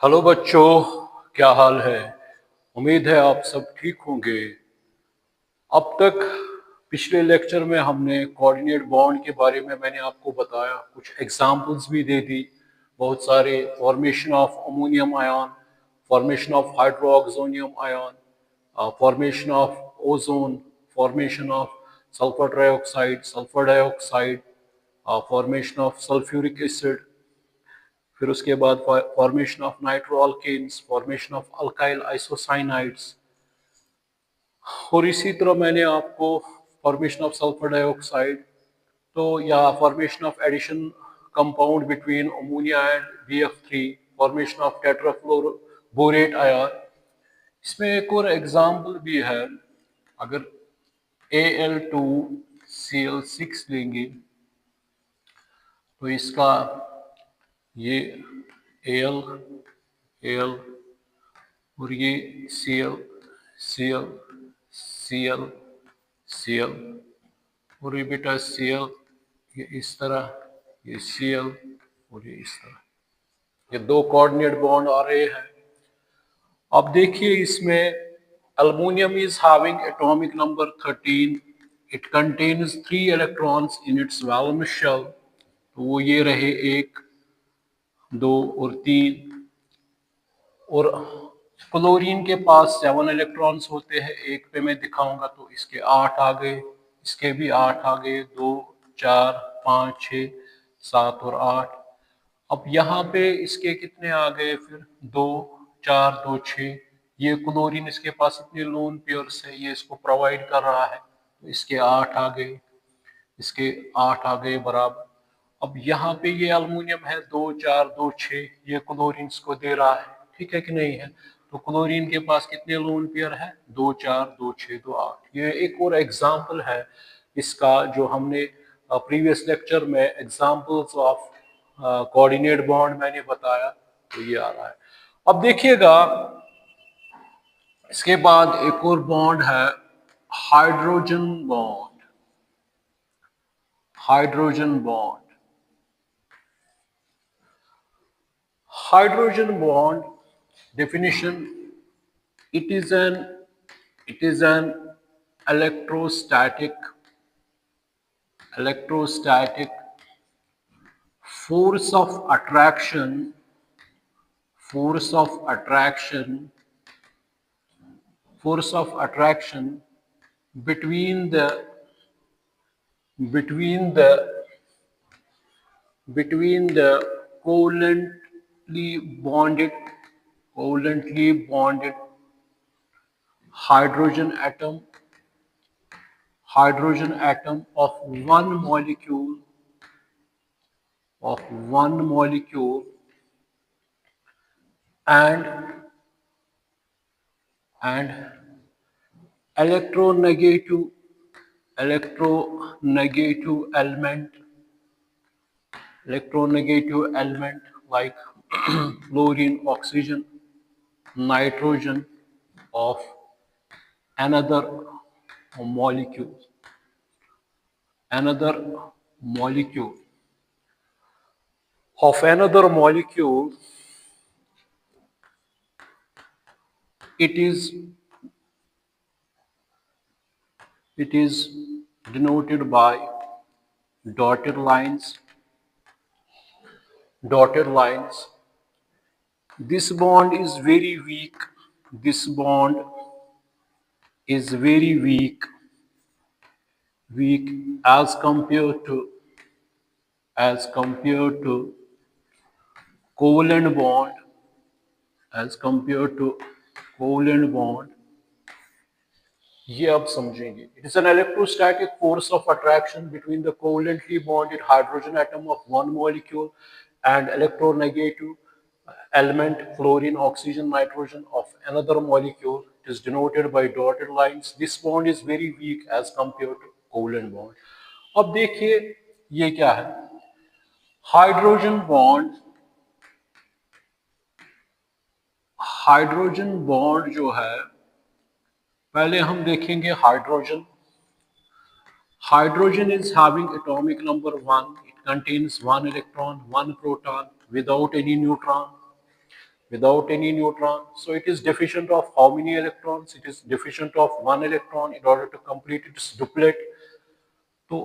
Hello बच्चों, क्या हाल है। उम्मीद है आप सब ठीक होंगे। अब तक पिछले लेक्चर में हमने कोऑर्डिनेट बॉन्ड के बारे में मैंने आपको बताया, कुछ एग्जांपल्स भी दे दी। बहुत सारे formation of ammonium ion, formation of hydroxonium ion, formation of ozone, formation of sulphur dioxide, formation of sulphuric acid, फिर उसके बाद formation of nitro alkanes, formation of alkyl isocyanides. और इसी तरह मैंने आपको फॉर्मेशन ऑफ सल्फर डाइऑक्साइड, तो या formation of addition compound between ammonia and BF3, formation of tetrafluoroborate ion. इसमें एक और एग्जांपल भी है। अगर Al2Cl6 लेंगे तो इसका ये Al Al और ये Cl Cl Cl Cl और ये बेटा Cl, ये इस तरह, ये Cl और ये इस तरह, ये दो कोऑर्डिनेट बॉन्ड आ रहे हैं। अब देखिए इसमें aluminium is having atomic number 13, it contains 3 electrons in its valence shell. तो वो ये रहे 1, 2 और 3। और क्लोरीन के पास 7 इलेक्ट्रॉन्स होते हैं, एक पे मैं दिखाऊंगा तो इसके 8 आ गए, इसके भी 8 आ गए, 2 4 5 6 7 और 8। अब यहाँ पे इसके कितने आ गए फिर, 2 4 2 6। ये क्लोरीन इसके पास इतने लोन पेयर्स है, ये इसको प्रोवाइड कर रहा है, तो इसके 8 आ गए, इसके 8 आ गए बराबर। अब यहाँ पे ये अल्युमिनियम है 2 4 2 6, ये क्लोरीन को दे रहा है, ठीक है कि नहीं है। तो क्लोरीन के पास कितने लोन पेयर है, 2 4 2 6 2 8। ये एक और एग्जाम्पल है इसका, जो हमने प्रीवियस लेक्चर में एग्जाम्पल्स ऑफ कोऑर्डिनेट बॉन्ड मैंने बताया, तो ये आ रहा है। अब देखिएगा इसके बाद एक और बॉन्ड है hydrogen bond. Hydrogen bond, hydrogen bond definition: it is an electrostatic force of attraction, force of attraction force of attraction between the between the between the covalently bonded hydrogen atom of one molecule and electronegative electronegative element like fluorine, oxygen, nitrogen of another molecule another molecule of another molecule. It is denoted by dotted lines. This bond is very weak. This bond is very weak as compared to covalent bond. ये आप समझेंगे। It is an electrostatic force of attraction between the covalently bonded hydrogen atom of one molecule and electronegative element fluorine, oxygen, nitrogen of another molecule. It is denoted by dotted lines. This bond is very weak as compared to covalent bond. अब देखिए ये क्या है, hydrogen bond जो है, पहले हम देखेंगे hydrogen is having atomic number 1. It contains 1 electron, 1 proton without any neutron. without any neutron. So it is deficient of how many electrons? It is deficient of one electron in order to complete its duplet. तो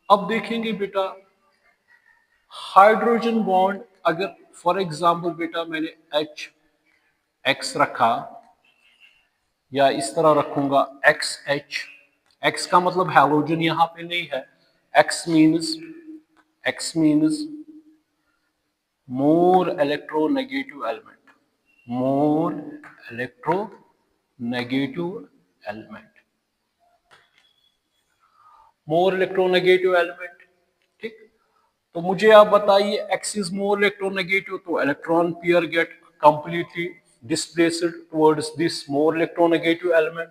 अब देखेंगे बेटा hydrogen bond, अगर for example बेटा मैंने H x रखा या इस तरह रखूंगा एक्स एच, एक्स का मतलब हैलोजन यहां पे नहीं है, x means more electronegative element, more electronegative element, more electronegative element, ठीक। तो मुझे आप बताइए x is more electronegative, तो electron pair get completely displaced towards this more electronegative element,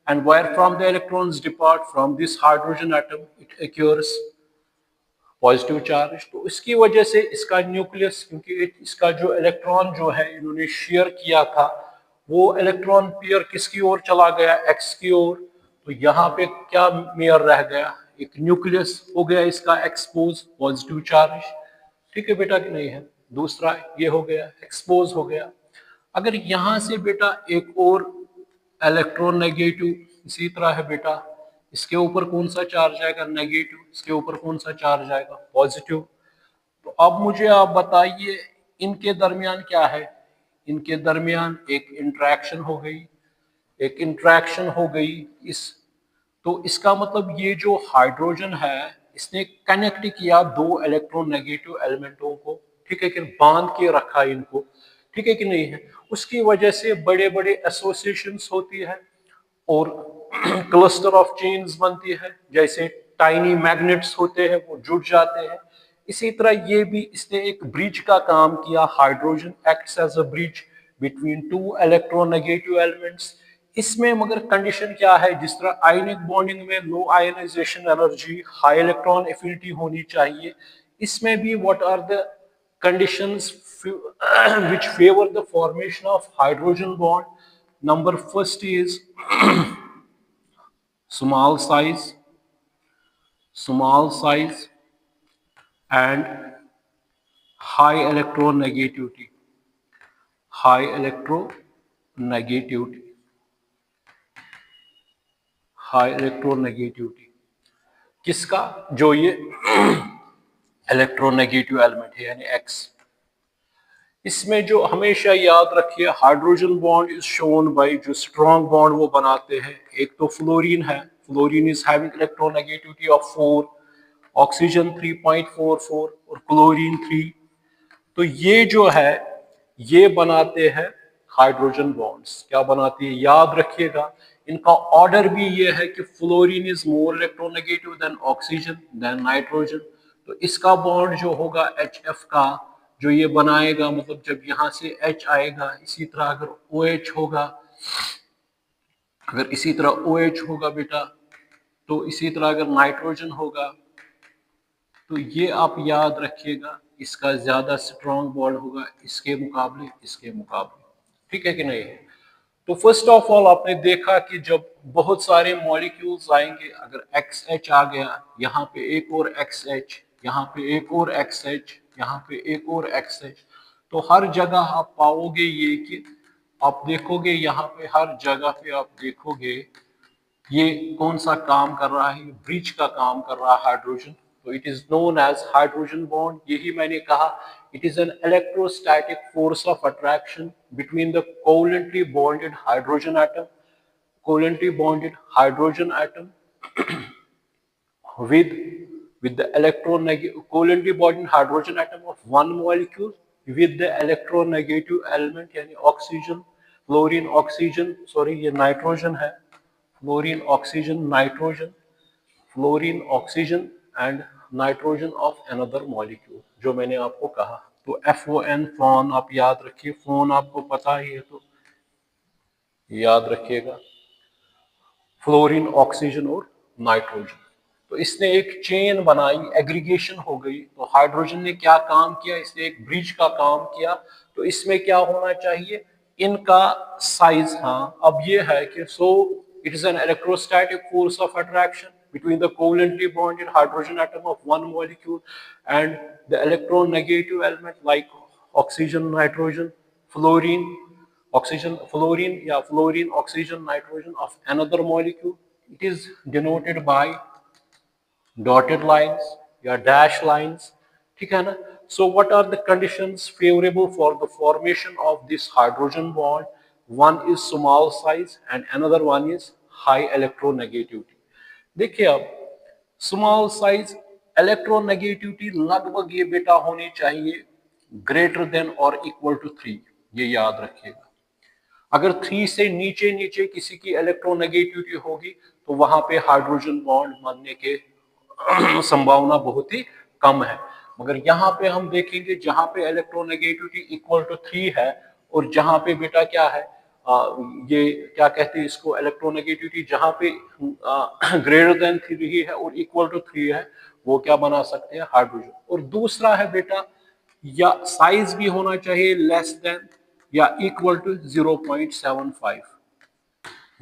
and where from the electrons depart from this hydrogen atom, it occurs positive charge. तो इसकी वजह से इसका न्यूक्लियस, क्योंकि इसका जो इलेक्ट्रॉन जो है इन्होंने शेयर किया था, वो इलेक्ट्रॉन पेयर किसकी ओर चला गया? एक्स की ओर। तो यहाँ पे क्या मेयर रह गया? एक न्यूक्लियस हो गया इसका एक्सपोज, पॉजिटिव चार्ज। ठीक है बेटा कि नहीं है? दूसरा ये हो गया एक्सपोज हो गया। अगर यहाँ से बेटा एक और इलेक्ट्रोनेगेटिव इसी तरह है बेटा, इसके ऊपर कौन सा चार्ज आएगा? नेगेटिव। इसके ऊपर कौन सा चार्ज आएगा? पॉजिटिव। तो अब मुझे आप बताइए इनके दरमियान क्या है? इनके दरमियान एक इंटरेक्शन हो गई, एक इंटरेक्शन हो गई इस, तो इसका मतलब ये जो हाइड्रोजन है इसने कनेक्ट किया दो इलेक्ट्रोनेगेटिव एलिमेंटों को, ठीक है कि बांध के रखा इनको, ठीक है कि नहीं है? उसकी वजह से बड़े बड़े एसोसिएशंस होती है और क्लस्टर ऑफ चेन्स बनती है, जैसे टाइनी मैग्नेट्स होते हैं वो जुड़ जाते हैं। इसी तरह ये भी इसने एक ब्रिज का काम किया, hydrogen acts as a bridge between two electronegative elements. इसमें मगर कंडीशन क्या है? जिस तरह आयनिक बॉन्डिंग में low ionisation energy, high electron affinity होनी चाहिए, इसमें भी what are the conditions which favor the formation of hydrogen bond? Number first is small size and high electronegativity, high electronegativity, high electronegativity किसका? जो ये electronegative element है यानी x. इसमें जो हमेशा याद रखिए, hydrogen bond is shown by जो स्ट्रॉन्ग बॉन्ड वो बनाते हैं, एक तो फ्लोरीन है, fluorine is having electronegativity of 4, oxygen 3.44 और क्लोरीन 3। तो ये जो है ये बनाते हैं हाइड्रोजन बॉन्ड्स। क्या बनाती है? याद रखिएगा इनका ऑर्डर भी ये है कि fluorine is more electronegative than oxygen than nitrogen. तो इसका बॉन्ड जो होगा HF का जो ये बनाएगा, मतलब जब यहां से H आएगा, इसी तरह अगर OH होगा, अगर इसी तरह OH होगा बेटा, तो इसी तरह अगर नाइट्रोजन होगा, तो ये आप याद रखिएगा इसका ज्यादा स्ट्रॉन्ग बॉन्ड होगा इसके मुकाबले, इसके मुकाबले। ठीक है कि नहीं है? तो फर्स्ट ऑफ ऑल आपने देखा कि जब बहुत सारे मॉलिक्यूल्स आएंगे, अगर XH आ गया, यहाँ पे एक और XH, यहाँ पे एक और XH, यहाँ पे एक और XH, तो हर जगह आप पाओगे ये कि आप देखोगे यहाँ पे हर जगह पे आप देखोगे ये कौन सा काम कर रहा है? ब्रिज का काम कर रहा है हाइड्रोजन। तो it is known as hydrogen bond. यही मैंने कहा, it is an electrostatic force of attraction between the covalently bonded hydrogen atom, covalently bonded hydrogen atom with the covalently bonded hydrogen atom of one molecule with the electronegative element यानी oxygen, fluorine oxygen, sorry ये nitrogen है, fluorine oxygen nitrogen, fluorine oxygen and nitrogen of another molecule, जो मैंने आपको कहा। तो FON phone आप याद रखिए, फोन आपको पता ही है तो याद रखिएगा, फ्लोरीन ऑक्सीजन और नाइट्रोजन। तो इसने एक चेन बनाई, एग्रीगेशन हो गई। तो हाइड्रोजन ने क्या काम किया? इसने एक ब्रिज का काम किया। तो इसमें क्या होना चाहिए? इनका साइज, हाँ अब ये है कि so it is an electrostatic force of attraction between the covalently bonded hydrogen atom of one molecule and the electronegative element like oxygen, nitrogen, fluorine, oxygen, fluorine, yeah, fluorine, oxygen, nitrogen of another molecule. It is denoted by dotted lines या dash lines, ठीक है ना. So what are the conditions favorable for the formation of this hydrogen bond? One is small size and another one is high electronegativity. देखिए अब small size electronegativity लगभग ये बेटा होनी चाहिए ग्रेटर देन और इक्वल टू 3, ये याद रखिएगा. अगर 3 से नीचे नीचे किसी की इलेक्ट्रोनेगेटिविटी होगी तो वहां पे हाइड्रोजन बॉन्ड बनने के संभावना बहुत ही कम है. मगर यहाँ पे हम देखेंगे जहां पे इलेक्ट्रोनेगेटिविटी इक्वल टू 3 है और जहां पे बेटा क्या है, ये क्या कहते हैं इसको, इलेक्ट्रोनेगेटिविटी जहां पे ग्रेटर देन 3 है और इक्वल टू 3 है, वो क्या बना सकते हैं, हाइड्रोजन. और दूसरा है बेटा, या साइज भी होना चाहिए लेस देन या इक्वल टू 0.75.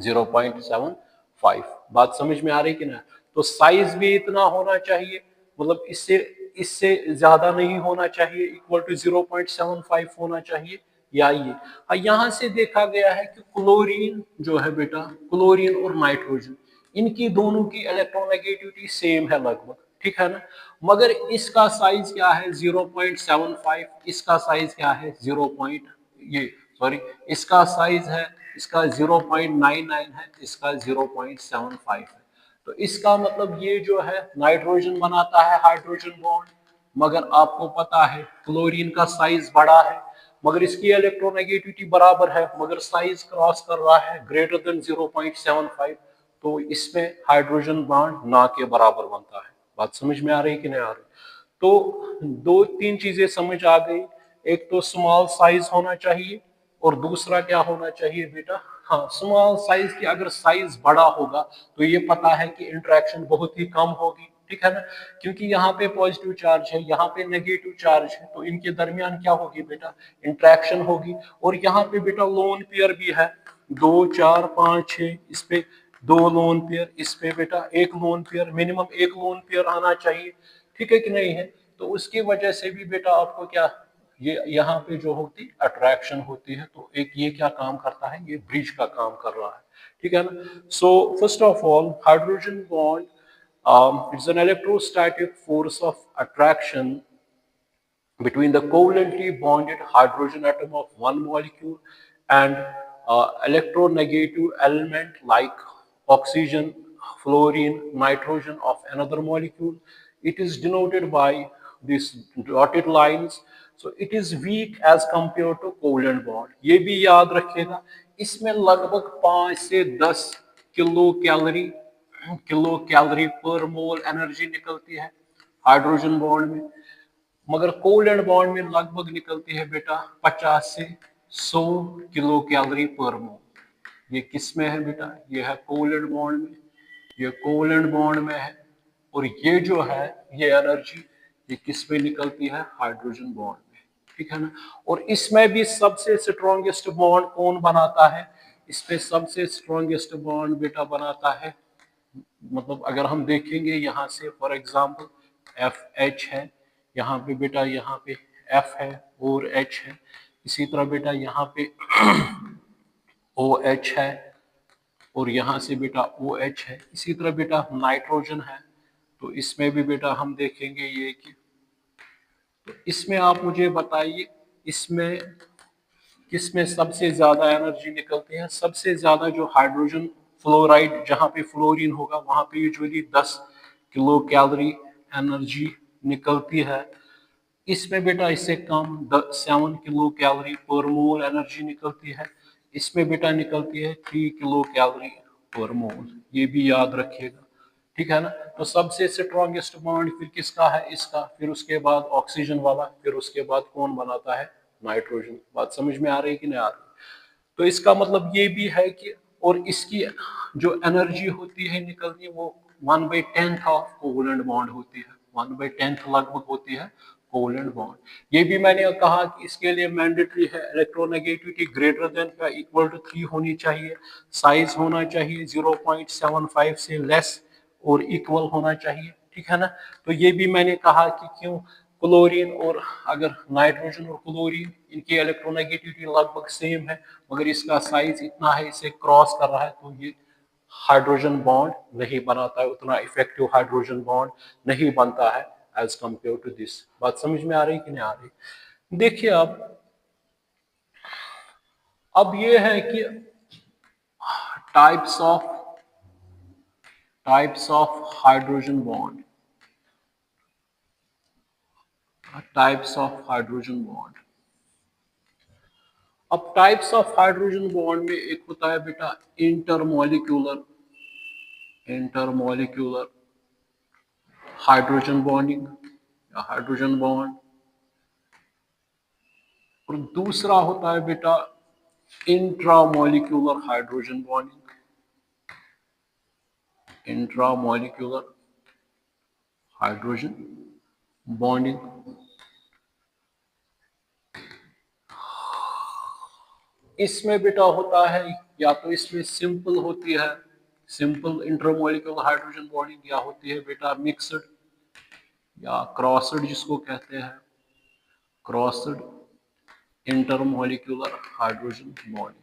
0.75 बात समझ में आ रही कि ना. तो साइज भी इतना होना चाहिए, मतलब इससे इससे ज्यादा नहीं होना चाहिए, इक्वल टू 0.75 होना चाहिए. या ये यहां से देखा गया है कि क्लोरीन जो है बेटा, क्लोरीन और नाइट्रोजन, इनकी दोनों की इलेक्ट्रोनेगेटिविटी सेम है लगभग, ठीक है ना. मगर इसका साइज क्या है 0.75, इसका साइज क्या है 0. ये सॉरी, इसका साइज है, इसका 0.99 है, इसका 0.75 है. तो इसका मतलब ये जो है नाइट्रोजन बनाता है हाइड्रोजन बॉन्ड, मगर आपको पता है क्लोरीन का साइज बड़ा है, मगर इसकी इलेक्ट्रोनेगेटिविटी बराबर है, मगर साइज क्रॉस कर रहा है ग्रेटर देन 0.75, तो इसमें हाइड्रोजन बॉन्ड ना के बराबर बनता है. बात समझ में आ रही कि नहीं आ रही. तो दो तीन चीजें समझ आ गई. एक तो स्मॉल साइज होना चाहिए और दूसरा क्या होना चाहिए बेटा, हाँ, स्मॉल साइज की अगर साइज बड़ा होगा तो ये पता है कि इंटरेक्शन बहुत ही कम होगी, ठीक है ना. क्योंकि यहाँ पे पॉजिटिव चार्ज है, यहाँ पे नेगेटिव चार्ज है, तो इनके दरमियान क्या होगी बेटा, इंटरेक्शन होगी. और यहाँ पे बेटा लोन पेयर भी है, 2 4 5 6, इस पे 2 लोन पेयर, इस पे बेटा 1 lone pair, minimum 1 lone pair आना चाहिए, ठीक है कि नहीं है. तो उसकी वजह से भी बेटा आपको क्या, ये यहाँ पे जो होती अट्रैक्शन होती है, तो एक ये क्या काम करता है, ये ब्रिज का काम कर रहा है, ठीक है ना. So first of all hydrogen bond, it's an electrostatic force of attraction between the covalently bonded hydrogen atom of one molecule and electronegative element like oxygen, fluorine, nitrogen of another molecule. It is denoted by these dotted lines. So it is weak as compared to covalent bond. ये भी याद रखिएगा, इसमें लगभग 5 से 10 kilo calorie पर मोल energy निकलती है हाइड्रोजन बॉन्ड में, मगर कोवलेंट बॉन्ड में लगभग निकलती है बेटा 50 से 100 किलो कैलोरी पर मोल. ये किस में है बेटा, ये है कोवलेंट बॉन्ड में, ये कोवलेंट बॉन्ड में है. और ये जो है ये एनर्जी ये किस में निकलती है, हाइड्रोजन बॉन्ड में, ठीक है ना. और इसमें भी सबसे स्ट्रॉन्गेस्ट बॉन्ड कौन बनाता है, इसमें सबसे स्ट्रॉन्गेस्ट बॉन्ड बेटा बनाता है, मतलब अगर हम देखेंगे यहाँ से फॉर एग्जांपल FH है, यहाँ पे बेटा यहाँ पे F है और H है, इसी तरह बेटा यहाँ पे OH है और यहाँ से बेटा OH है, इसी तरह बेटा नाइट्रोजन है. तो इसमें भी बेटा हम देखेंगे ये कि, तो इसमें आप मुझे बताइए इसमें किसमें सबसे ज्यादा एनर्जी निकलती है. सबसे ज्यादा जो हाइड्रोजन फ्लोराइड, जहाँ पे फ्लोरीन होगा वहां पे यूजुअली 10 किलो कैलोरी एनर्जी निकलती है. इसमें बेटा इससे कम 7 किलो कैलोरी पर मोल एनर्जी निकलती है. इसमें बेटा निकलती है 3 किलो कैलोरी पर मोल. ये भी याद रखिएगा, ठीक है ना. तो सबसे स्ट्रॉन्गेस्ट बॉन्ड फिर किसका है, इसका, फिर उसके बाद ऑक्सीजन वाला, फिर उसके बाद कौन बनाता है, नाइट्रोजन. बात समझ में आ रही है कि नहीं आ रही. तो इसका मतलब ये भी है कि, और इसकी जो एनर्जी होती है निकलती है वो 1/10 ऑफ कोवलेंट बॉन्ड होती है, 1/10 लगभग होती है कोवलेंट बॉन्ड. ये भी मैंने कहा कि इसके लिए मैंडेटरी है इलेक्ट्रोनेगेटिविटी ग्रेटर देन या इक्वल टू 3 होनी चाहिए, साइज होना चाहिए 0.75 से लेस और इक्वल होना चाहिए, ठीक है ना. तो ये भी मैंने कहा कि क्यों क्लोरीन और अगर नाइट्रोजन और क्लोरीन, इनकी इलेक्ट्रोनेगेटिविटी लगभग सेम है, मगर इसका साइज इतना है, इसे क्रॉस कर रहा है, तो ये हाइड्रोजन बॉन्ड नहीं बनाता है, उतना इफेक्टिव हाइड्रोजन बॉन्ड नहीं बनता है एज कंपेयर टू दिस। बात समझ में आ रही कि नहीं आ रही? देखिए अब ये है कि types of hydrogen bond, types of hydrogen bond. अब टाइप्स ऑफ हाइड्रोजन बॉन्ड में एक होता है बेटा इंटरमोलिक्यूलर हाइड्रोजन बॉन्डिंग या हाइड्रोजन बॉन्ड, और दूसरा होता है बेटा intramolecular hydrogen bonding, intramolecular hydrogen bonding. इसमें बेटा होता है या तो इसमें सिंपल होती है, सिंपल इंटरमोलिक्यूलर हाइड्रोजन बॉन्डिंग, या होती है बेटा मिक्सड या क्रॉसड, जिसको कहते हैं क्रॉसड इंटरमोलिक्यूलर हाइड्रोजन बॉन्डिंग।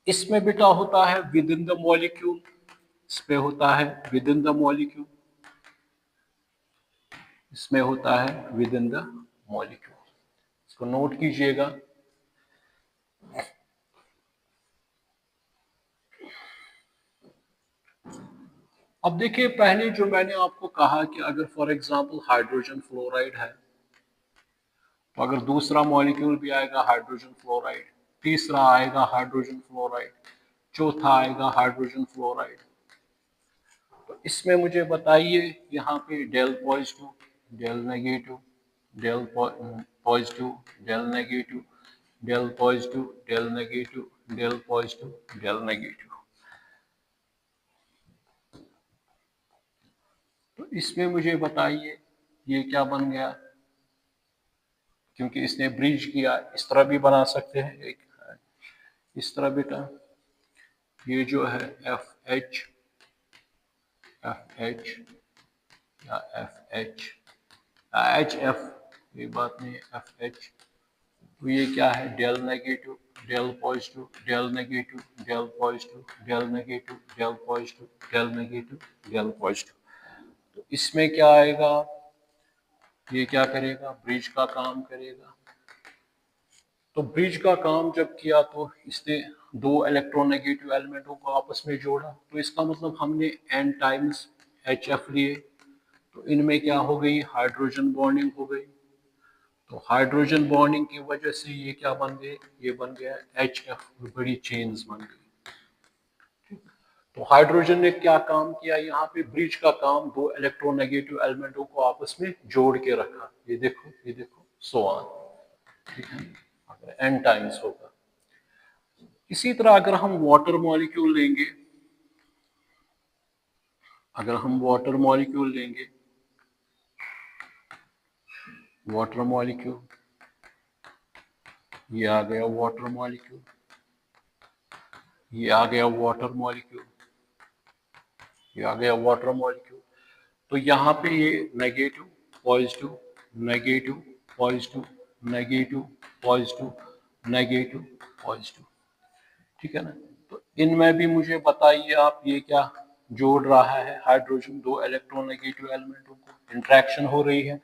इसमें बेटा होता है विद इन द मॉलिक्यूल, इस पे होता है विद इन द मॉलिक्यूल, इसमें होता है विद इन द मॉलिक्यूल। इसको नोट कीजिएगा। अब देखिए, पहले जो मैंने आपको कहा कि अगर फॉर एग्जांपल हाइड्रोजन फ्लोराइड है, तो अगर दूसरा मॉलिक्यूल भी आएगा हाइड्रोजन फ्लोराइड, तीसरा आएगा हाइड्रोजन फ्लोराइड, चौथा आएगा हाइड्रोजन फ्लोराइड, तो इसमें मुझे बताइए यहाँ पे del positive, del negative, del positive, del negative, del positive, del negative, del positive, del negative, तो इसमें मुझे बताइए ये क्या बन गया, क्योंकि इसने ब्रिज किया। इस तरह भी बना सकते हैं, एक इस तरह बेटा, ये जो है एफ एच या एच एफ, ये बात नहीं है, एफ एच, तो ये क्या है, del negative, del positive, del negative, del positive, del negative, del positive, del negative, del positive. तो इसमें क्या आएगा, ये क्या करेगा, ब्रिज का काम करेगा। तो ब्रिज का काम जब किया तो इसने दो इलेक्ट्रोनेगेटिव एलिमेंटों को आपस में जोड़ा, तो इसका मतलब हमने n टाइम्स एच एफ लिए, तो इनमें क्या हो गई, हाइड्रोजन बॉन्डिंग हो गई। तो हाइड्रोजन बॉन्डिंग की वजह से ये क्या बन गए, ये बन गया एच एफ, बड़ी चेन्स बन गई। तो हाइड्रोजन ने क्या काम किया, यहाँ पे ब्रिज का काम, दो इलेक्ट्रोनेगेटिव एलिमेंटों को आपस में जोड़ के रखा। ये देखो, ये देखो, सो ऑन, ठीक है, अगर एन टाइम्स होगा। इसी तरह अगर हम वाटर मॉलिक्यूल लेंगे, अगर हम वाटर मॉलिक्यूल लेंगे, वाटर मॉलिक्यूल, ये आ गया वाटर मॉलिक्यूल, ये आ गया वाटर मॉलिक्यूल, ये आ गया वाटर मॉलिक्यूल। तो यहाँ पे ये negative positive negative positive negative positive negative positive, ठीक है ना। तो इनमें भी मुझे बताइए आप, ये क्या जोड़ रहा है, हाइड्रोजन दो इलेक्ट्रोनेगेटिव एलिमेंटों को, इंट्रैक्शन हो रही है,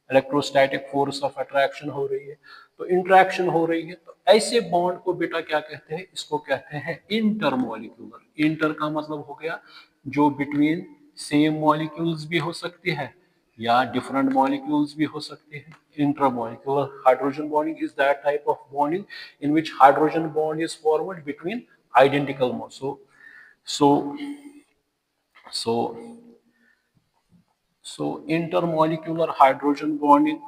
इलेक्ट्रोस्टैटिक फोर्स ऑफ अट्रैक्शन हो रही है। तो इंट्रैक्शन हो रही है, तो ऐसे बॉन्ड को बेटा क्या कहते हैं, इसको कहते हैं इंटरमोलिक्यूलर। इंटर का मतलब हो गया जो बिटवीन सेम मॉलिक्यूल्स भी हो सकती है या डिफरेंट मॉलिक्यूल्स भी हो सकते हैं। Intermolecular hydrogen bonding is that type of bonding in which hydrogen bond is formed between identical moles. So so so intermolecular hydrogen bonding,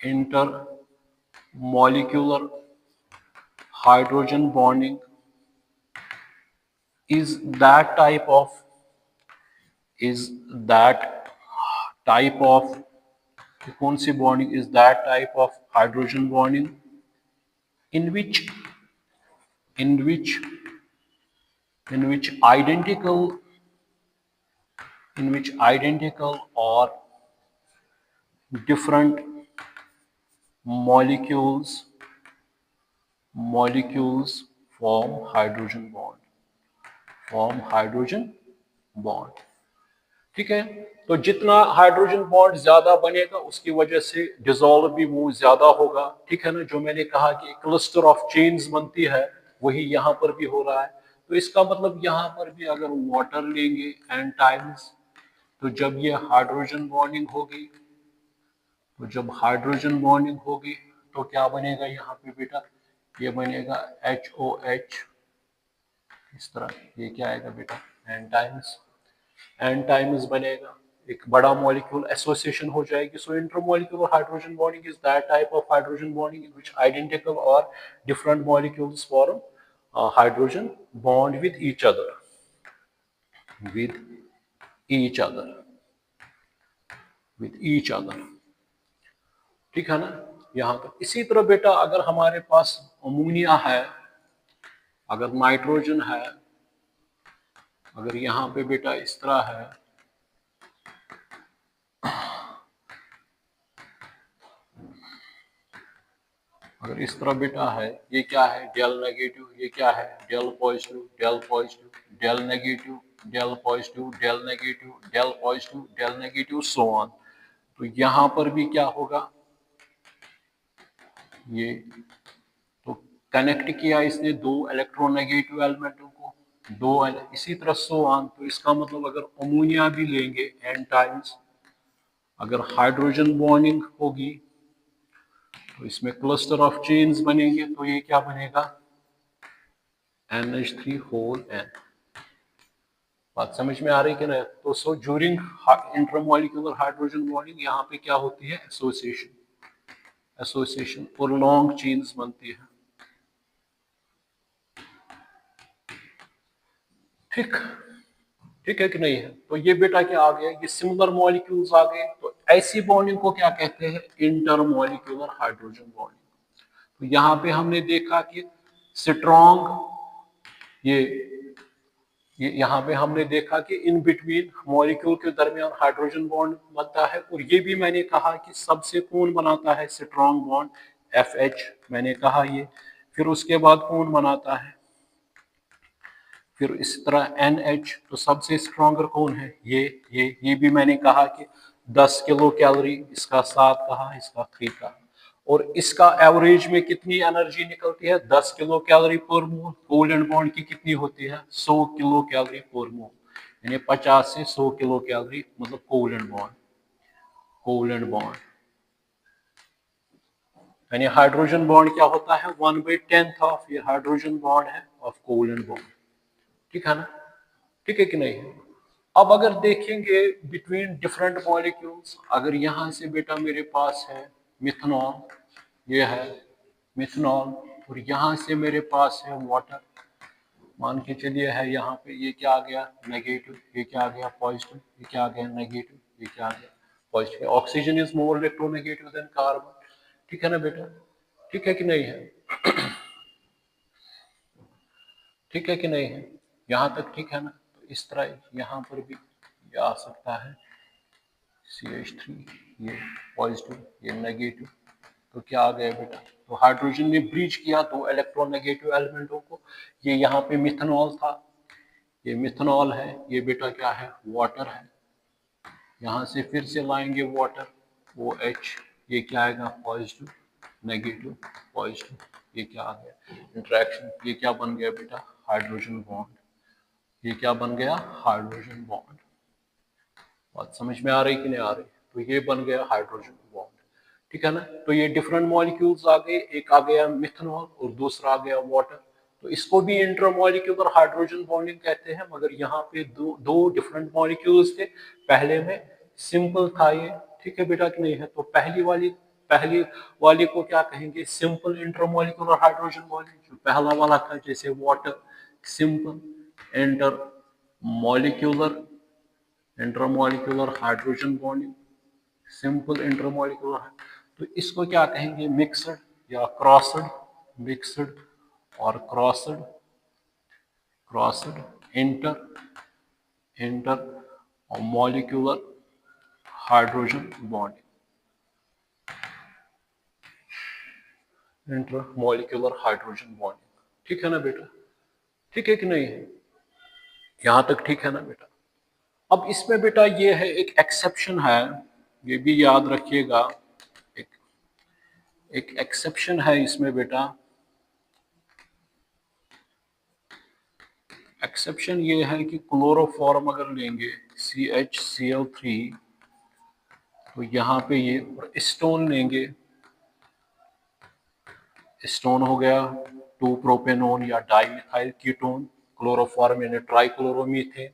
intermolecular hydrogen bonding is that type of, is that type of, कौन सी bonding is that type of hydrogen bonding in which in which identical in which identical or different molecules form hydrogen bond. ठीक है, तो जितना hydrogen bond ज्यादा बनेगा उसकी वजह से डिसॉल्व भी वो ज्यादा होगा। ठीक है ना, जो मैंने कहा कि क्लस्टर ऑफ चेन्स बनती है वही यहाँ पर भी हो रहा है। तो इसका मतलब यहाँ पर भी अगर वाटर लेंगे एन टाइम्स, तो जब ये हाइड्रोजन बॉन्डिंग होगी, तो क्या बनेगा यहाँ पे बेटा, ये बनेगा HOH इस तरह। ये क्या आएगा बेटा, एन टाइम्स बनेगा, एक बड़ा मॉलिक्यूल एसोसिएशन हो जाएगी। So intermolecular hydrogen bonding is that type of hydrogen bonding in which identical और different molecules form hydrogen bond with each other, ठीक है ना, यहां तक। इसी तरह बेटा अगर हमारे पास अमोनिया है, अगर नाइट्रोजन है, अगर यहाँ पे बेटा इस तरह है, अगर इस तरह बेटा है, ये क्या है, डेल नेगेटिव, ये क्या है, del positive, del positive, del negative, del positive, del negative, del positive, del negative, so on. तो यहां पर भी क्या होगा, ये तो कनेक्ट किया इसने दो इलेक्ट्रोनेगेटिव एलिमेंटों को, इसी तरह सो ऑन। तो इसका मतलब अगर अमोनिया भी लेंगे एन टाइम्स, अगर हाइड्रोजन बॉन्डिंग होगी तो इसमें क्लस्टर ऑफ चेन्स बनेंगे, तो ये क्या बनेगा, NH3 होल N। बात समझ में आ रही कि नहीं? तो so during intermolecular hydrogen bonding यहाँ पे क्या होती है, एसोसिएशन और लॉन्ग चेन्स बनती है। ठीक है कि नहीं है? तो ये बेटा क्या आ गया, ये सिमिलर मॉलिक्यूल्स आ गए। तो ऐसी बॉन्डिंग को क्या कहते हैं, इंटरमॉलिक्यूलर हाइड्रोजन बॉन्डिंग। तो यहाँ पे हमने देखा कि स्ट्रॉन्ग, ये यहाँ पे हमने देखा कि इन बिटवीन मॉलिक्यूल के दरमियान हाइड्रोजन बॉन्ड बनता है। और ये भी मैंने कहा कि सबसे कौन बनाता है स्ट्रॉन्ग बॉन्ड, FH मैंने कहा ये। फिर उसके बाद कौन बनाता है, फिर इस तरह NH। तो सबसे स्ट्रॉन्गर कौन है, ये भी मैंने कहा कि 10 किलो कैलोरी, इसका 7 कहा, इसका 3 कहा। और इसका एवरेज में कितनी एनर्जी निकलती है, 10 किलो कैलोरी पर मोल। कोवलेंट बॉन्ड की कितनी होती है, 100 किलो कैलोरी पर मोल, यानी 50 से 100 किलो कैलोरी, मतलब कोवलेंट बॉन्ड। यानी हाइड्रोजन बॉन्ड क्या होता है, 1/10 ऑफ, ये हाइड्रोजन बॉन्ड है ऑफ कोवलेंट बॉन्ड। ठीक है ना, ठीक है कि नहीं है? अब अगर देखेंगे बिटवीन डिफरेंट मॉलिक्यूल्स, अगर यहाँ से बेटा मेरे पास है मिथनॉल, ये है मिथनॉल, और यहाँ से मेरे पास है वाटर, मान के चलिए है यहाँ पे, ये क्या आ गया, नेगेटिव, ये क्या आ गया, पॉजिटिव, ये क्या आ गया, नेगेटिव, ये क्या आ गया, positive. Oxygen is more electronegative then carbon. ठीक है ना बेटा, ठीक है कि नहीं है? ठीक है कि नहीं है, यहाँ तक ठीक है ना? तो इस तरह यहाँ पर भी ये आ सकता है, CH3, ये पॉजिटिव, ये नेगेटिव। तो क्या आ गया बेटा, तो हाइड्रोजन ने ब्रीच किया दो इलेक्ट्रोनेगेटिव एलिमेंटों को। ये यहाँ पे मिथनॉल था, ये मिथनॉल है, ये बेटा क्या है, वाटर है। यहाँ से फिर से लाएंगे वाटर, OH, ये क्या आएगा, पॉजिटिव, नेगेटिव, पॉजिटिव, ये क्या आ गया, इंटरेक्शन, ये क्या बन गया बेटा, हाइड्रोजन बॉन्ड। ये क्या बन गया, हाइड्रोजन बॉन्ड। बात समझ में आ रही कि नहीं आ रही? तो ये बन गया हाइड्रोजन बॉन्ड। ठीक है ना, तो ये डिफरेंट मॉलिक्यूल्स आ गए, एक आ गया मिथनॉल और दूसरा आ गया वाटर। तो इसको भी इंटरमॉलिक्यूलर हाइड्रोजन बॉन्डिंग कहते हैं, मगर यहाँ पे दो डिफरेंट मॉलिक्यूल्स थे, पहले में सिंपल था ये। ठीक है बेटा कि नहीं है? तो पहली वाली को क्या कहेंगे, सिंपल इंटरमॉलिक्यूलर हाइड्रोजन बॉन्डिंग। जो पहला वाला था जैसे water, simple intermolecular hydrogen bonding, simple intermolecular. तो इसको क्या कहेंगे, मिक्सड या क्रॉसड, मिक्सड और क्रॉसड, इंटर और molecular hydrogen bonding, intermolecular hydrogen bonding. ठीक है ना बेटा? ठीक है कि नहीं है? यहां तक ठीक है ना बेटा? अब इसमें बेटा ये है, एक एक्सेप्शन है, ये भी याद रखिएगा। एक एक एक्सेप्शन है इसमें बेटा। एक्सेप्शन ये है कि क्लोरोफॉर्म अगर लेंगे CHCl3, तो यहाँ पे ये स्टोन लेंगे, स्टोन हो गया 2 प्रोपेनोन या डाईमिथाइल कीटोन, क्लोरोफॉर्म यानी ट्राइक्लोरोमीथेन।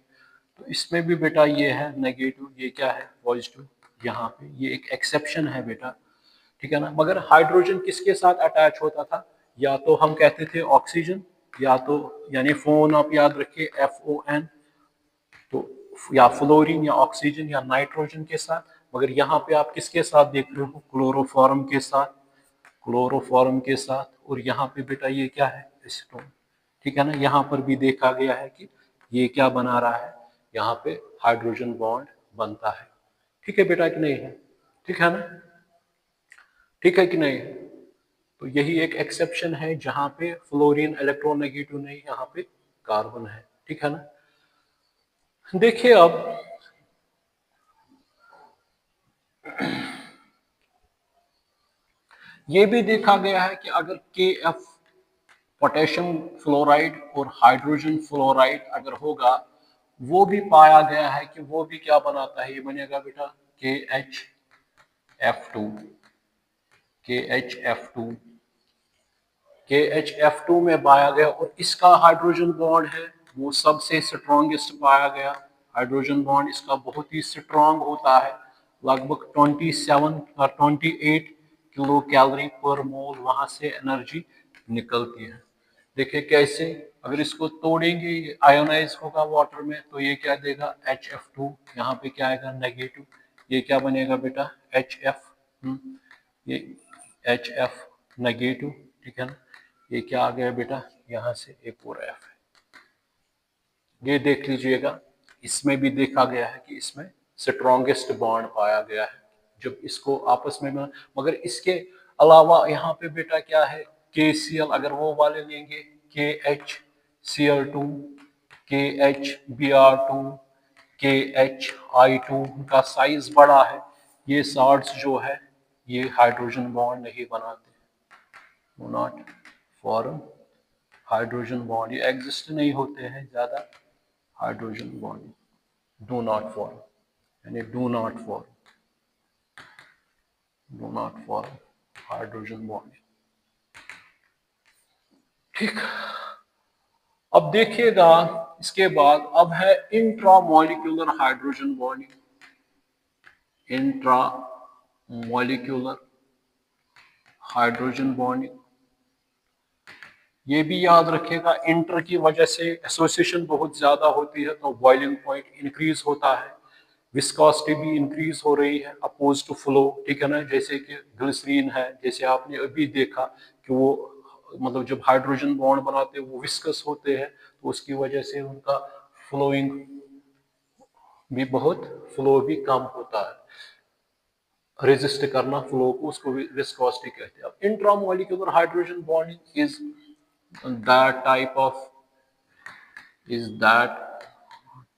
तो इसमें भी बेटा ये है नेगेटिव, ये क्या है पॉजिटिव। यहाँ पे ये एक एक्सेप्शन है बेटा, ठीक है ना? मगर हाइड्रोजन किसके साथ अटैच होता था? या तो हम कहते थे ऑक्सीजन, या तो यानी फोन आप याद रखिए FON, तो या फ्लोरीन या ऑक्सीजन या नाइट्रोजन के साथ। मगर यहाँ पे आप किसके साथ देख रहे हो? क्लोरोफॉर्म के साथ, क्लोरोफॉर्म के साथ। और यहाँ पे बेटा ये क्या है? एसीटोन। ठीक है ना? यहाँ पर भी देखा गया है कि ये क्या बना रहा है, यहाँ पे हाइड्रोजन बॉन्ड बनता है। ठीक है बेटा कि नहीं है? ठीक है ना? ठीक है कि नहीं? तो यही एक एक्सेप्शन है जहां पे फ्लोरीन इलेक्ट्रोनेगेटिव नहीं, यहाँ पे कार्बन है। ठीक है ना? देखिए अब ये भी देखा गया है कि अगर KF पोटेशियम फ्लोराइड और हाइड्रोजन फ्लोराइड अगर होगा, वो भी पाया गया है कि वो भी क्या बनाता है? ये बनेगा बेटा KHF2, KHF2, KHF2 में पाया गया। और इसका हाइड्रोजन बॉन्ड है वो सबसे स्ट्रॉन्गेस्ट पाया गया। हाइड्रोजन बॉन्ड इसका बहुत ही स्ट्रॉन्ग होता है, लगभग 28 किलो कैलोरी पर मोल वहां से एनर्जी निकलती है। देखिए कैसे, अगर इसको तोड़ेंगे, आयोनाइज होगा वाटर में, तो ये क्या देगा? HF2। यहाँ पे क्या आएगा? नेगेटिव। ये क्या बनेगा बेटा? HF। ये HF नेगेटिव। ठीक है ना? ये क्या आ गया बेटा? यहाँ से एक और F है। ये देख लीजिएगा, इसमें भी देखा गया है कि इसमें स्ट्रॉन्गेस्ट बॉन्ड पाया गया है जब इसको आपस में मिला। मगर इसके अलावा यहाँ पे बेटा क्या है? KCl अगर वो वाले लेंगे, KHCl2, KHBr2, KHI2, उनका साइज बड़ा है। ये साल्ट्स जो है ये हाइड्रोजन बॉन्ड नहीं बनाते, do not form hydrogen bond, ये एग्जिस्ट नहीं होते हैं ज्यादा hydrogen bond, do not form, यानी do not form hydrogen bond. ठीक, अब देखिएगा इसके बाद अब है intramolecular hydrogen bonding. Intramolecular hydrogen bonding, ये भी याद रखिएगा, इंटर की वजह से एसोसिएशन बहुत ज्यादा होती है तो बॉइलिंग पॉइंट इंक्रीज होता है, विस्कोसिटी भी इंक्रीज हो रही है अपोज टू फ्लो। ठीक है ना? जैसे कि ग्लिसरीन है, जैसे आपने अभी देखा कि वो मतलब जब हाइड्रोजन बॉन्ड बनाते हैं वो विस्कस होते हैं, तो उसकी वजह से उनका फ्लोइंग भी बहुत, फ्लो भी कम होता है, रेजिस्ट करना फ्लो को, उसको विस्कोसिटी कहते हैं। अब intramolecular hydrogen bonding is that type of is that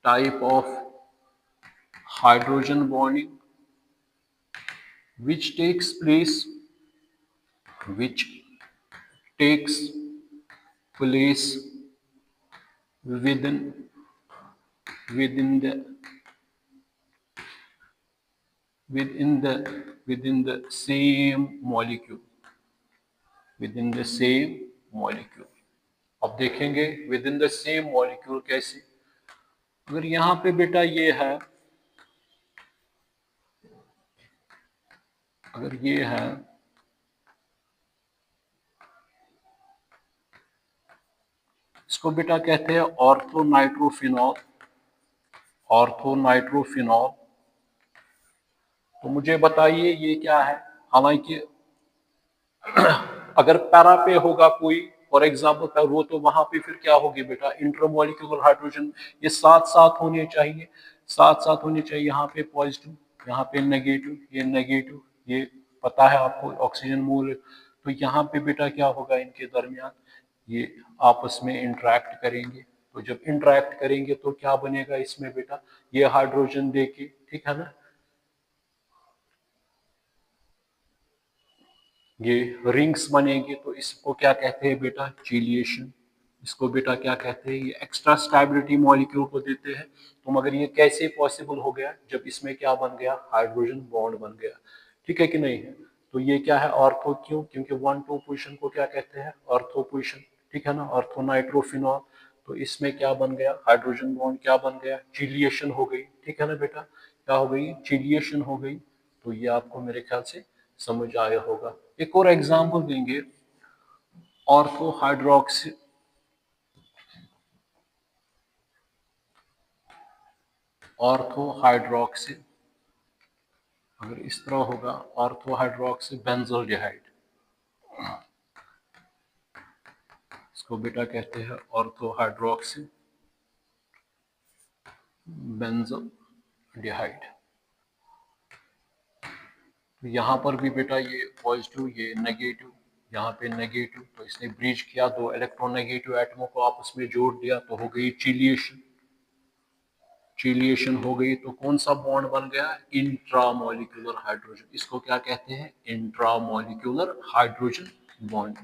type of hydrogen bonding which takes place which takes place within within the within the same molecule, within the same molecule। अब देखेंगे within the same molecule कैसे। अगर यहाँ पे बेटा ये है, अगर ये है, इसको बेटा कहते हैं ऑर्थोनाइट्रोफिनॉल, ऑर्थोनाइट्रोफिनॉल। तो मुझे बताइए ये क्या है? हालांकि अगर पैरा पे होगा कोई फॉर एग्जाम्पल, वो तो वहां पे फिर क्या होगी बेटा? इंटरमॉलिक्यूलर हाइड्रोजन, ये साथ साथ होने चाहिए। साथ साथ होनी चाहिए, यहाँ पे पॉजिटिव, यहाँ पे नेगेटिव, ये पता है आपको ऑक्सीजन मोल। तो यहाँ पे बेटा क्या होगा, इनके दरमियान ये आपस में इंटरेक्ट करेंगे। तो जब इंटरेक्ट करेंगे तो क्या बनेगा इसमें बेटा, ये हाइड्रोजन देके, ठीक है ना, ये रिंग्स बनेंगे। तो इसको क्या कहते हैं बेटा, चिलिएशन। इसको बेटा क्या कहते हैं, ये एक्स्ट्रा स्टेबिलिटी मॉलिक्यूल को देते हैं। तो मगर ये कैसे पॉसिबल हो गया, जब इसमें क्या बन गया, हाइड्रोजन बॉन्ड बन गया, ठीक है कि नहीं है। तो ये क्या है, ऑर्थो, क्यों, क्योंकि 1,2 पोजीशन को क्या कहते हैं, ऑर्थो पोजीशन, ठीक है ना, ऑर्थो नाइट्रोफिनॉल। तो इसमें क्या बन गया, हाइड्रोजन बॉन्ड क्या बन गया, चिलिएशन हो गई, ठीक है ना बेटा, क्या हो गई, चिलिएशन हो गई। तो ये आपको मेरे ख्याल से समझ आया होगा। एक और एग्जांपल देंगे, ऑर्थो हाइड्रोक्सी, ऑर्थो हाइड्रोक्सी, अगर इस तरह होगा, ऑर्थो हाइड्रोक्सी बेंजोल्डिहाइड, इसको बेटा कहते हैं ऑर्थो हाइड्रोक्सी बेंजोल्डिहाइड। तो यहाँ पर भी बेटा ये पॉजिटिव, ये नेगेटिव, यहाँ पे नेगेटिव, तो इसने ब्रीच किया, दो इलेक्ट्रोनेगेटिव एटमों को आपस में जोड़ दिया, तो हो गई चिलिएशन, चिलिएशन हो गई। तो कौन सा बॉन्ड बन गया, इंट्रामोलिकुलर हाइड्रोजन, इसको क्या कहते हैं, intramolecular hydrogen bond,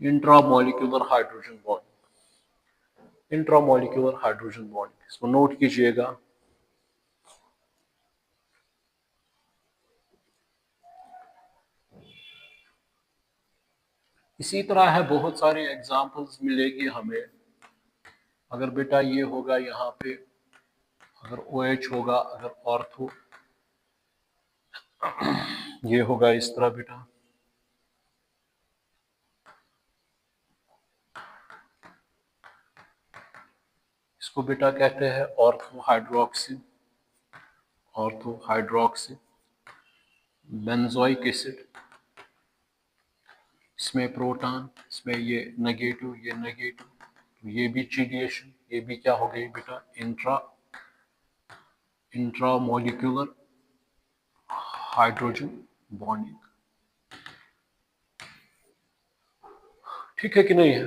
intramolecular hydrogen bond, intramolecular hydrogen bond, इसको नोट कीजिएगा। इसी तरह है, बहुत सारे एग्जांपल्स मिलेगी हमें। अगर बेटा ये होगा यहाँ पे, अगर OH होगा, अगर ऑर्थो ये होगा इस तरह बेटा, इसको बेटा कहते हैं ortho hydroxy, ortho hydroxy benzoic acid, इसमें प्रोटॉन, इसमें ये नेगेटिव, ये नेगेटिव, तो ये भी चिलिएशन, ये भी क्या हो गई बेटा, इंट्रामोलिकुलर हाइड्रोजन बॉन्डिंग, ठीक है कि नहीं है,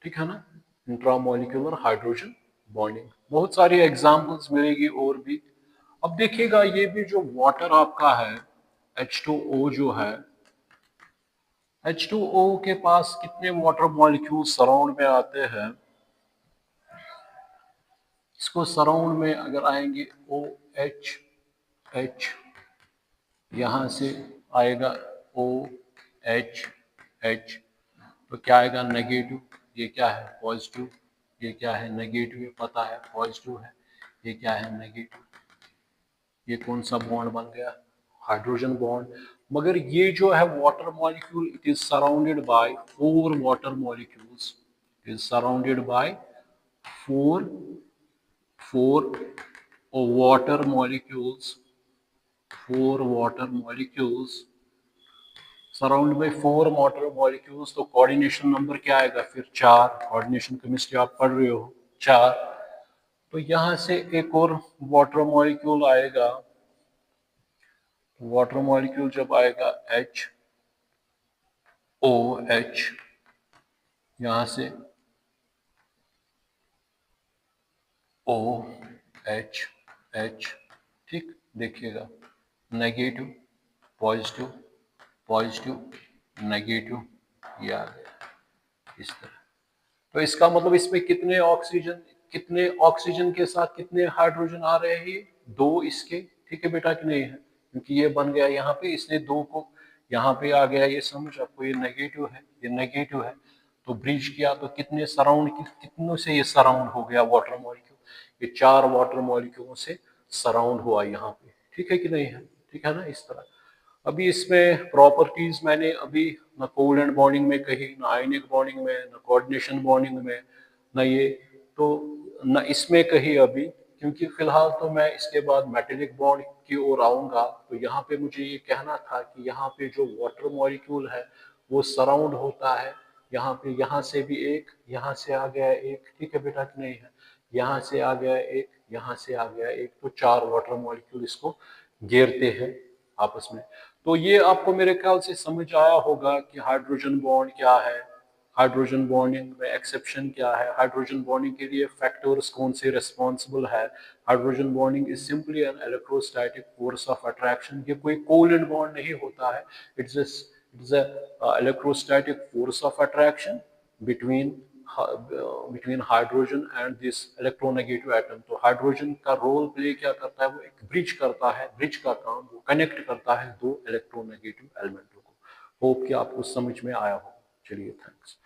ठीक है ना, इंट्रामोलिकुलर हाइड्रोजन बॉन्डिंग। बहुत सारी एग्जांपल्स मिलेगी और भी। अब देखिएगा, ये भी जो वाटर आपका है, H2O जो है, H2O के पास कितने वाटर मॉलिक्यूल सराउंड में आते हैं, इसको सराउंड में अगर आएंगे OH, यहाँ से आएगा OH, तो क्या आएगा, नेगेटिव, ये क्या है, पॉजिटिव, ये क्या है, नेगेटिव, ये पता है पॉजिटिव है, ये क्या है, नेगेटिव, ये कौन सा बॉन्ड बन गया, हाइड्रोजन बॉन्ड। मगर ये जो है water molecule, it is surrounded by 4 water molecules, it is surrounded by 4 water molecules, 4 water molecules, surround by 4 water molecules. तो कोऑर्डिनेशन नंबर क्या आएगा फिर, 4, कोऑर्डिनेशन केमिस्ट्री आप पढ़ रहे हो, 4। तो यहां से एक और वाटर मॉलिक्यूल आएगा, वाटर मॉलिक्यूल जब आएगा HOH, यहां से OH, ठीक, देखिएगा, नेगेटिव, पॉजिटिव, पॉजिटिव, नेगेटिव, ये आ गया इस तरह। तो इसका मतलब इसमें कितने ऑक्सीजन के साथ कितने हाइड्रोजन आ रहे हैं, 2 इसके, ठीक है बेटा कि नहीं है, क्योंकि ये बन गया यहाँ पे, इसने 2 को यहाँ पे आ गया, ये समझ आपको, ये नेगेटिव है, ये नेगेटिव है, तो ब्रिज किया तो कितने सराउंड, कितनों से ये सराउंड हो गया वाटर मॉलिक्यूल, ये 4 वाटर मॉलिक्यूलों से सराउंड हुआ यहाँ पे, ठीक है कि नहीं है, ठीक है ना, इस तरह। अभी इसमें प्रॉपर्टीज मैंने अभी न कोवलेंट बॉन्डिंग में कही, न आयनिक बॉन्डिंग में, न कोऑर्डिनेशन बॉन्डिंग में, न ये, तो न इसमें कही अभी, क्योंकि फिलहाल तो मैं इसके बाद मेटेलिक बॉन्ड की ओर आऊंगा। तो यहाँ पे मुझे ये कहना था कि यहाँ पे जो वाटर मॉलिक्यूल है वो सराउंड होता है, यहाँ पे, यहाँ से भी एक, यहाँ से आ गया एक, ठीक है बेटा कि नहीं है, यहाँ से आ गया एक, यहाँ से आ गया एक, तो 4 वाटर मॉलिक्यूल इसको घेरते हैं आपस में। तो ये आपको मेरे ख्याल से समझ आया होगा कि हाइड्रोजन बॉन्ड क्या है, हाइड्रोजन बॉन्डिंग में एक्सेप्शन क्या है, हाइड्रोजन बॉन्डिंग के लिए फैक्टर्स कौन से रिस्पॉन्सिबल है। Hydrogen bonding is simply an electrostatic force of attraction. ये कोई कोवलेंट बॉन्ड नहीं होता है, it's a electrostatic force of attraction between between hydrogen and this electronegative atom. तो हाइड्रोजन का रोल प्ले क्या करता है, वो एक ब्रिज करता है, ब्रिज का काम, वो कनेक्ट करता है दो इलेक्ट्रोनेगेटिव एलिमेंटों को। होप कि आपको समझ में आया हो। चलिए, थैंक्स।